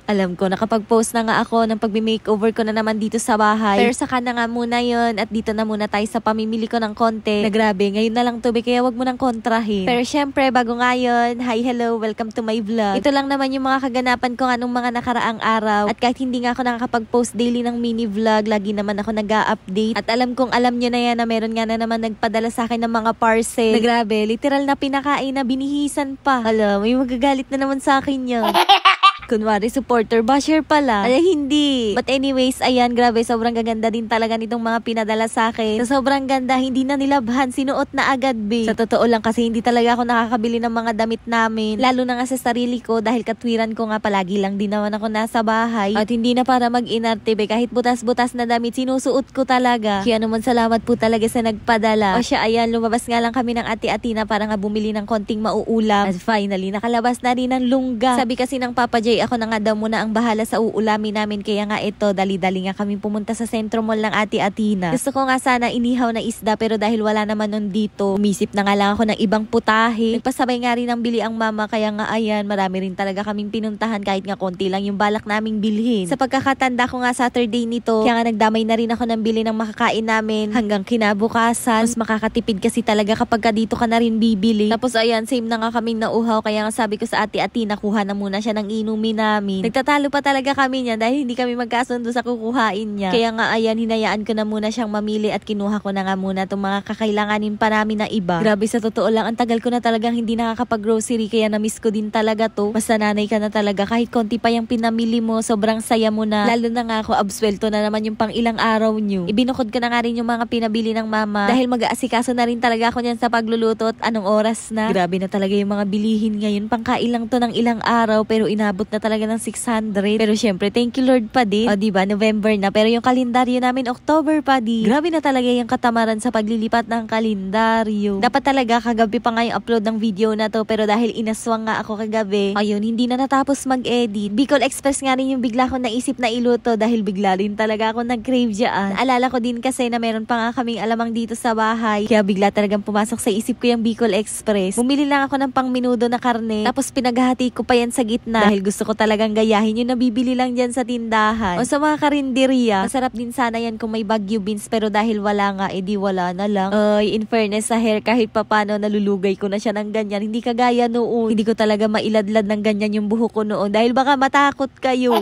Alam ko, nakapag-post na nga ako ng pagbi-makeover ko na naman dito sa bahay. Pero saka na nga muna yun at dito na muna tayo sa pamimili ko ng konti. Na grabe, ngayon na lang to, kaya wag mo nang kontrahin. Pero syempre, bago nga yun, hi, hello, welcome to my vlog. Ito lang naman yung mga kaganapan ko nga nung mga nakaraang araw. At kahit hindi nga ako nakakapag-post daily ng mini vlog, lagi naman ako nag-a-update. At alam kong alam nyo na yan na meron nga na naman nagpadala sa akin ng mga parcel. Na grabe, literal na pinakain na binihisan pa. Hala, may magagalit na naman sa akin yun. Kunwari, supporter, basher pala. Ay, hindi. But anyways, ayan, grabe, sobrang gaganda din talaga nitong mga pinadala sa akin. Sa sobrang ganda, hindi na nilabhan, sinuot na agad, be. Sa totoo lang kasi hindi talaga ako nakakabili ng mga damit namin. Lalo na nga sa sarili ko dahil katwiran ko nga palagi lang din naman ako nasa bahay. At hindi na para mag-inarte, be. Kahit butas-butas na damit, sinusuot ko talaga. Kaya naman salamat po talaga sa nagpadala. O siya, ayan, lumabas nga lang kami ng ati-ati na para nga bumili ng konting mauulam. At finally, nakalabas na rin ng lungga. Sabi kasi ng Papa J, ako na nga daw muna ang bahala sa uulamin namin, kaya nga ito, dali-dali nga kami pumunta sa Sentro Mall ng Ate Atina. Gusto ko nga sana inihaw na isda pero dahil wala naman nun dito, umisip na nga lang ako ng ibang putahe. Nagpasabay nga rin ng bili ang mama, kaya nga ayan, marami rin talaga kaming pinuntahan kahit nga konti lang yung balak naming bilhin. Sa pagkakatanda ko nga Saturday nito, kaya nga nagdamay na rin ako ng bili ng makakain namin hanggang kinabukasan. Mas makakatipid kasi talaga kapag ka dito ka na rin bibili. Tapos ayan, same na nga kaming nauhaw, kaya nga sabi ko sa Ate Atina, kuha na muna siya ng inumin namin. Nagtatalo pa talaga kami niya dahil hindi kami magkasundo sa kukuhain niya. Kaya nga ayan, hinayaan ko na muna siyang mamili at kinuha ko na nga muna itong mga kakailanganin pa namin na iba. Grabe, sa totoo lang, ang tagal ko na talagang hindi nakakapag-grocery, kaya na-miss ko din talaga to. Basta nanay ka na talaga, kahit konti pa yung pinamili mo, sobrang saya mo na. Lalo na nga ako, abswelto na naman yung pang ilang araw nyo. Ibinukod ko na nga rin yung mga pinabili ng mama dahil mag-aasikaso na rin talaga ako niyan sa pagluluto at anong oras na. Grabe na talaga yung mga bilihin ngayon, pangkailang to ng ilang araw pero inabot na talaga ng 600. Pero syempre, thank you Lord pa din. O diba, November na. Pero yung kalendaryo namin, October pa din. Grabe na talaga yung katamaran sa paglilipat ng kalendaryo. Dapat talaga kagabi pa nga yung upload ng video na to. Pero dahil inaswang nga ako kagabi, ayun, hindi na natapos mag-edit. Bicol Express nga rin yung bigla ko naisip na iluto dahil bigla rin talaga ako nag-crave dyan. Naalala ko din kasi na meron pa nga kaming alamang dito sa bahay. Kaya bigla talagang pumasok sa isip ko yung Bicol Express. Bumili lang ako ng pang-minudo na karne. Tapos pinaghahati ko pa yan sa gitna. Dahil gusto ko talagang gayahin yung nabibili lang dyan sa tindahan. O sa mga karinderya, masarap din sana yan kung may Baguio beans, pero dahil wala nga, edi wala na lang. Ay, in fairness sa hair, kahit papano nalulugay ko na siya ng ganyan. Hindi kagaya noon. Hindi ko talaga mailadlad ng ganyan yung buhok ko noon dahil baka matakot kayo.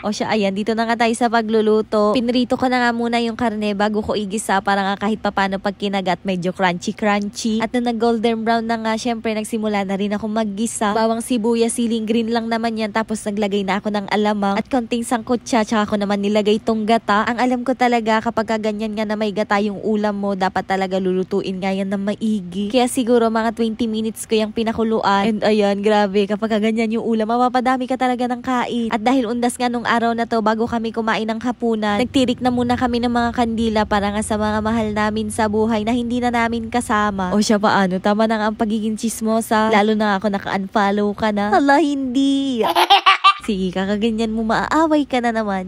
O siya, ayan, dito na nga tayo sa pagluluto. Pinrito ko na nga muna yung karne bago ko igisa para nga kahit papano pag kinagat medyo crunchy-crunchy. At nung nag-golden brown na nga, syempre nagsimula na rin ako maggisa. Bawang sibuyas, siling green lang naman yan. Tapos naglagay na ako ng alamang at konting sangkutsa. Tsaka ko naman nilagay tong gata. Ang alam ko talaga kapag ganyan nga na may gata yung ulam mo, dapat talaga lulutuin nga yan na maigi. Kaya siguro mga 20 minutes ko yung pinakuluan. And ayan, grabe, kapag ganyan yung ulam, mapapadami ka talaga ng kain. At dahil undas nga nung araw na to, bago kami kumain ng hapunan, nagtirik na muna kami ng mga kandila para nga sa mga mahal namin sa buhay na hindi na namin kasama. O siya, paano? Tama na nga ang pagiging chismosa. Lalo na ako naka-unfollow ka na. Hala, hindi. Sige, kakaganyan mo, maaaway ka na naman.